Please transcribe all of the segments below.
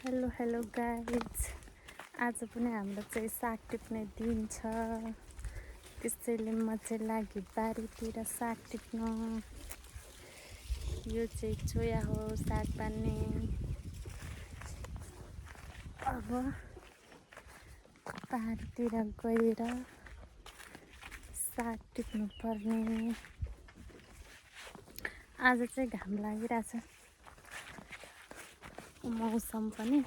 Hello hello guys, आज पनि हाम्रो चाहिँ साग टिप्ने दिन छ। त्यसैले म चाहिँ लागि बारीतिर साग टिप्न। यो चाहिँ चोया हो साग पार्ने। अब बारीतिर गएर साग टिप्नु पर्ने। आज चाहिँ घाम लागिरहेछ, मौसम पनि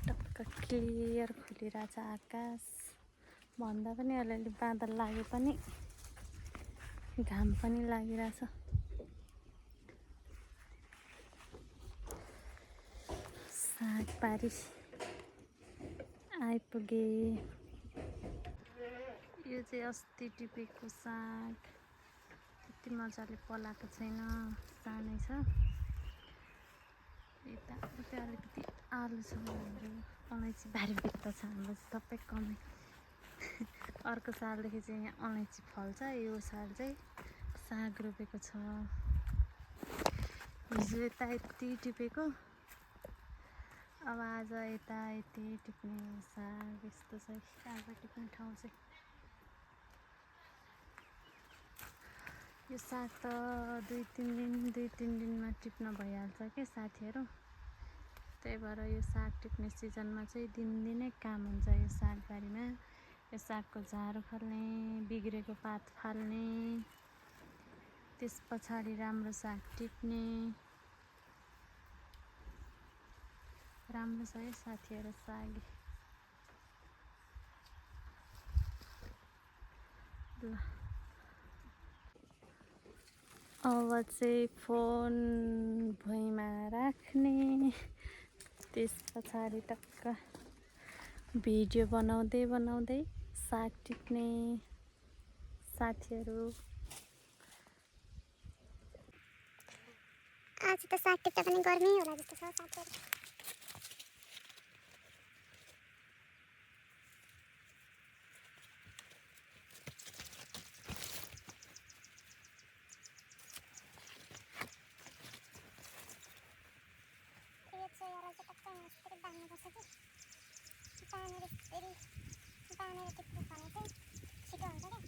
टक्क क्लियर खुलिरहेछ। आकाश भन्दा पनि अलिअलि बादल लागे पनि घाम पनि लागिरहेछ। सागबारी आइपुगे। यो चाहिँ अस्ति टिपेको साग, त्यति मजाले पलाएको छैन, सानै छ। यता अलिकति आलु छ हाम्रो। अलैँची बारी भित्र छ हाम्रो सबै कमै। अर्को सालदेखि चाहिँ यहाँ अलैँची फल्छ। यो साल चाहिँ साग रोपेको छ। हिजो यता यति टिपेको, अब आज यता यति टिप्ने साग। यस्तो चाहिँ आज टिप्ने ठाउँ चाहिँ। यो साग त दुई तिन दिनमा टिप्न भइहाल्छ के साथीहरू। त्यही भएर यो साग टिप्ने सिजनमा चाहिँ दिनदिनै काम हुन्छ। यो सागबारीमा यो सागको झार फाल्ने, बिग्रेको पात फाल्ने, त्यस पछाडि राम्रो साग टिप्ने। राम्रो छ है साथीहरू साग। ल अब चाहिँ फोन भुइँमा राख्ने, त्यस पछाडि टक्क भिडियो बनाउँदै साग टिप्ने साथीहरू। आज त साग टिप्दा पनि गर्मी होला जस्तो छ साथीहरू। यो चोयालाई चाहिँ टक्कै यसरी बाँध्नुपर्छ कि बाँधेर टिप्नु भने चाहिँ छिटो हुन्छ क्या।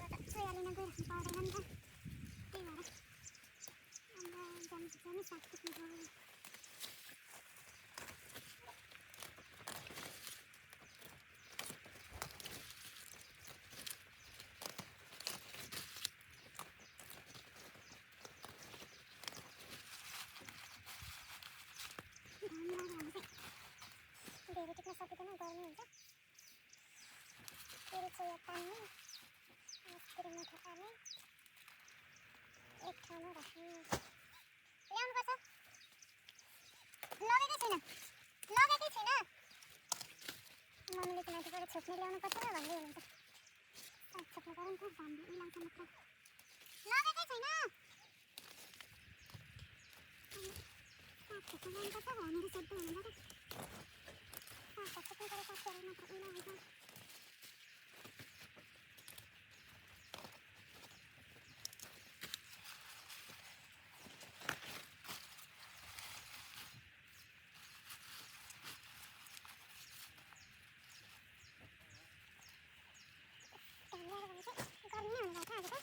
अब त चोया लिन गइराख्नु पर्दैन नि त। त्यही भएर जानु साग टिप्नु पर्यो। धेरै टिप्न सकिँदैन, गर्मी हुन्छ। फेरि चोया तान्ने, फेरि मुठो पार्ने, एक ठाउँमा राख्ने। ल्याउनुपर्छ। लगेकै छैन। मम्मीले त माथिबाट छोप्ने ल्याउनुपर्छ र भन्दै हुनुहुन्छ। साग छोप्नु पर्यो नि त, घामले उलाउँछ मात्र। लगेकै छैन। साग छोप्नु ल्याउनुपर्छ भनेर सोध्दै हुनुहुन्छ क्या। साग छोप्नु पर्यो, साथीहरू मात्र उलाउँछ। गर्मी हुँदैछ आज त।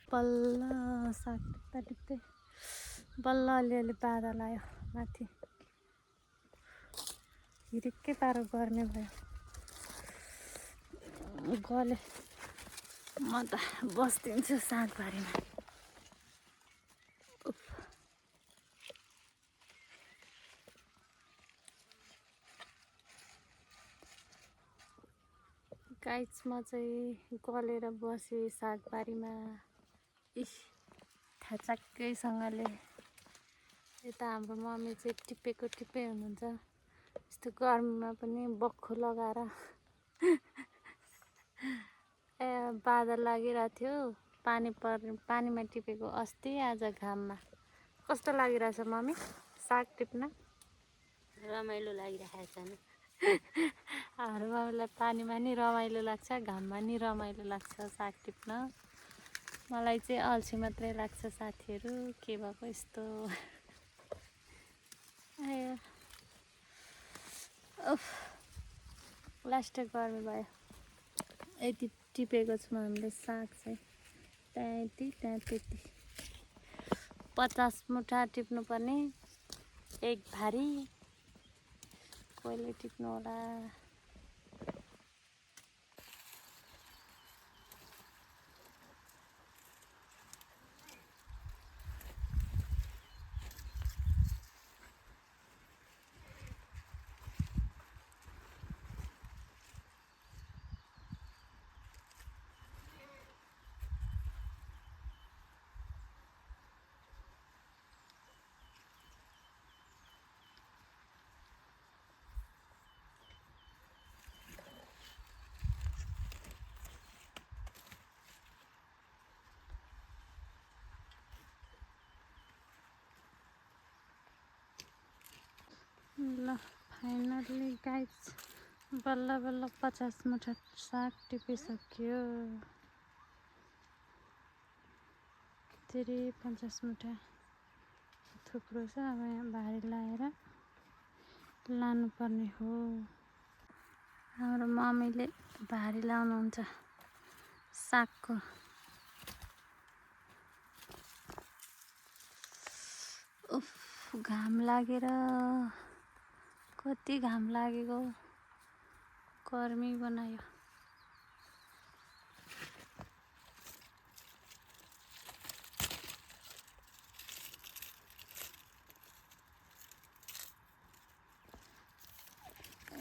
बल्ल साग टिप्दै बल्ल अलिअलि बादल आयो माथि। हिरिक्कै पारो गर्ने भयो। गले म त बस्दिन्छु सागबारीमा। गाइस म चाहिँ गलेर बसेँ सागबारीमा। थाचक्कैसँगले। यता हाम्रो मम्मी चाहिँ टिप्पै हुनुहुन्छ। यस्तो गर्मीमा पनि बक्खु लगाएर बादल लागिरहेको थियो, पानीमा टिपेको अस्ति, आज घाममा। कस्तो लागिरहेछ मम्मी साग टिप्न? रमाइलो लागिरहेको छ नि। हाम्रो मम्मीलाई पानीमा नि रमाइलो लाग्छ, घाममा नि रमाइलो लाग्छ साग टिप्न। मलाई चाहिँ अल्छी मात्रै लाग्छ साथीहरू, के भएको यस्तो। आयो लास्ट गर्मी भयो। यति टिपेको छौँ हामीले साग चाहिँ, त्यहाँ यति त्यहाँ त्यति। 50 मुठा टिप्नुपर्ने, एक भारी। कहिले टिप्नु होला? ल फाइनली गाइस, बल्ल बल्ल 50 मुठा साग टिपिसक्यो। फेरि 50 मुठा थुप्रो छ। अब यहाँ भारी लाएर लानुपर्ने हो। हाम्रो मम्मीले भारी लाउनुहुन्छ सागको। उफ, घाम लागेर कति घाम लागेको, गर्मी बनायो।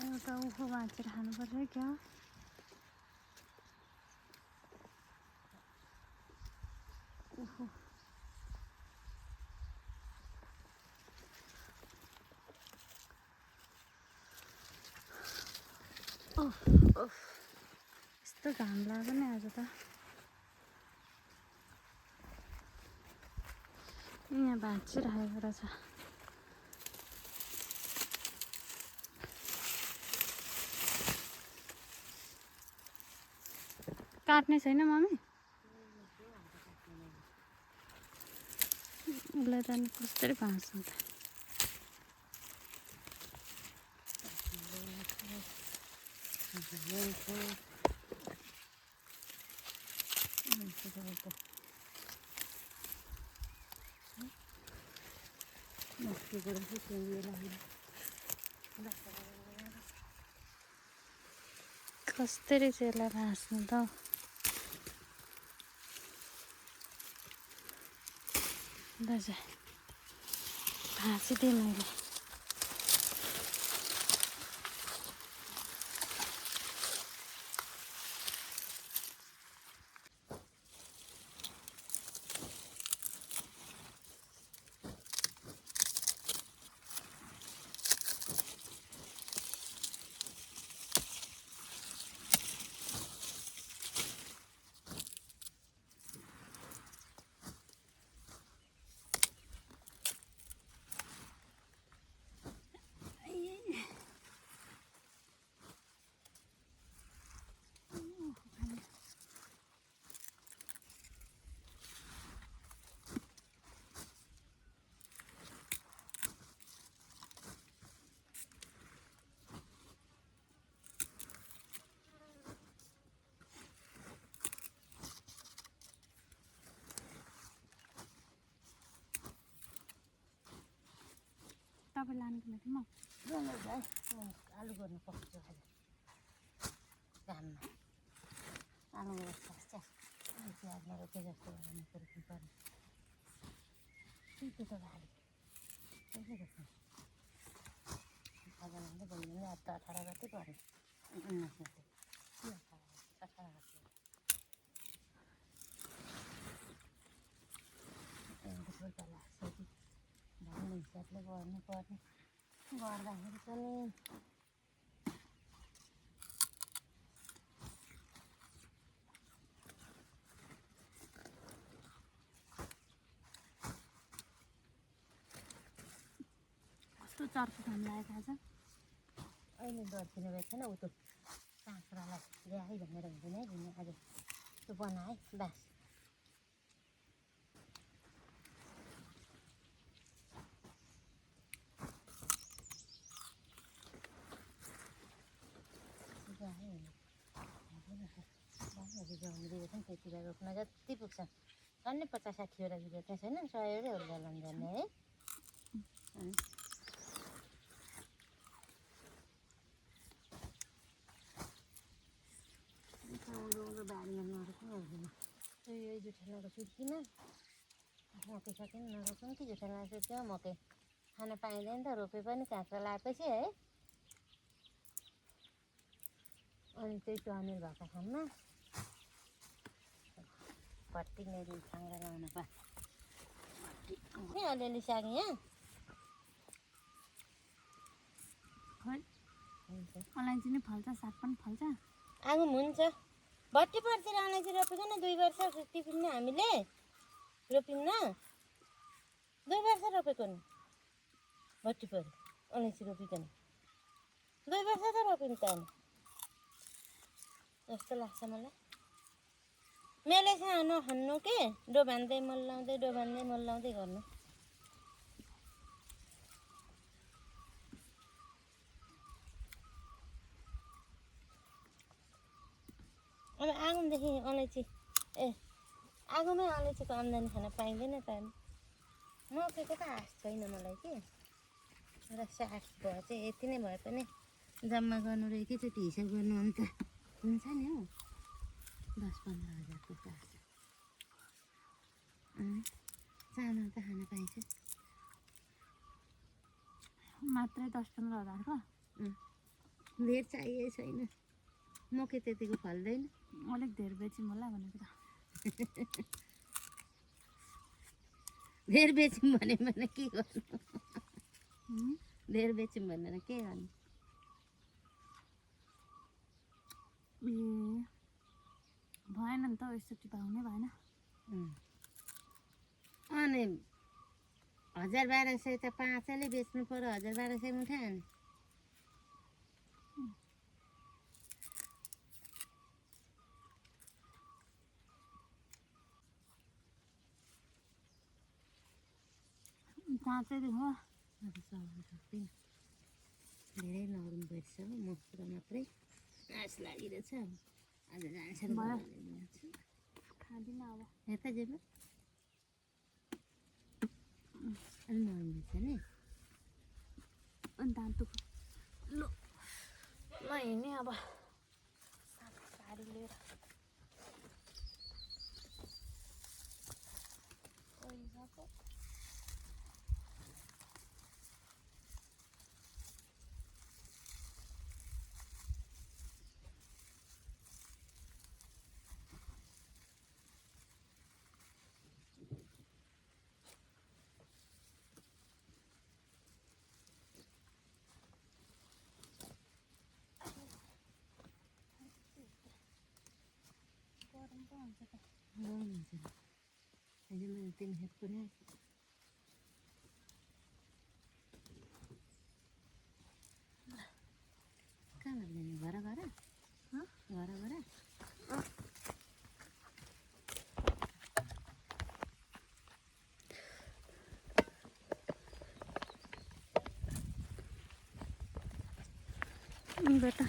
एउटा उखु भाँचेर खानुपर्छ क्या। उखु यस्तो घाम लाग्यो नि आज त। यहाँ भाँचिरहेको रहेछ। काट्ने छैन मम्मी? उसलाई त अनि कसरी भाँच्नु त? कसरी चाहिँ यसलाई भाँच्नु त? दाजु भाँचिदिएँ मैले। तपाईँ लानुको लागि म आलु गर्नु पर्छ आज घाममा। आलु गर्नुपर्छ, प्याजमा रोपे जस्तो गर्नु पर्ने। त्यो त भारी कहिले गर्छ? आज भन्दा बहिनीले 18 गते पऱ्यो, 19 गते, 18 गते। पैसा लाग्छ कि भन्ने हिसाबले गर्नुपर्ने। बढ्दाखेरि पनि कस्तो चर्को घाम लागेको आज। अहिले गरिदिनु भएको छैन ऊ त्यो काँक्रालाई ल्याए भनेर हुँदैन है दिने आज त्यो बनाए बास त्यतिखेर रोप्न जति पुग्छ अन्य 50-60वटा बिरुवा चाहिँ छैन 100वटै होला लन्जाने है बारीमा नरोप्नु हुँदैन यही जुठालाको सुर्तीमा मकै सकेन नरोप्नु कि जुठालाको सुर्तीमा मकै खान पाइँदैन त रोपे पनि काँक्रा लगाएपछि है अनि त्यही टनेल भएको ठाउँमा भट्टी मेरो खाङ्रा लगाउन पर्छ अलिअलि साग यहाँ हुन्छ अलैँची नि फल्छ साग पनि फल्छ। आगो हुन्छ भट्टीपट्टितिर अलैँची रोपिकन 2 वर्ष टिपिन्न हामीले रोपिन्न 2 वर्ष रोपेको नि भट्टीपट्टि अलैँची रोपिकन 2 वर्ष त रोपिन्छ अनि जस्तो लाग्छ मलाई मेलेसँग नखन्नु के डो बान्दै मल्लाउँदै गर्नु अब आगोदेखि अलैँची आगोमै अलैँचीको आम्दानी खान पाइँदैन त मकैको त आश छैन मलाई कि र साग भयो चाहिँ यति नै भए पनि जम्मा गर्नु र एकैचोटि हिसाब गर्नु अन्त हुन्छ नि हौ 10-15 हजारको साग चामल त खान पाइन्छ मात्रै 10-15 हजारको धेर चाहिए छैन मकै त्यतिको फल्दैन अलिक धेर बेच्यौँ होला भनेको त धेर बेच्यौँ भने के गर्नु धेर बेच्यौँ भनेर के गर्नु ए भएन नि त यसचोटि पाउने भएन अनि 1000-1200 त 5ले बेच्नु पर्यो 1000-1200 मुठा अनि काँचै हो अब सहन सक्दिनँ धेरै नरम पर्छ हो म पुरा मात्रै आश लागिरहेछ आज जान्छ खाँदिनँ अब यता जेमा अलि नरम भएछ नि अन्त हातुको ल म हिँडेँ अब गाडी लिएर नरम हुन्छ अहिले मैले 3 खेप पुऱ्याएँ कहाँ लाग्दैन घर बेटा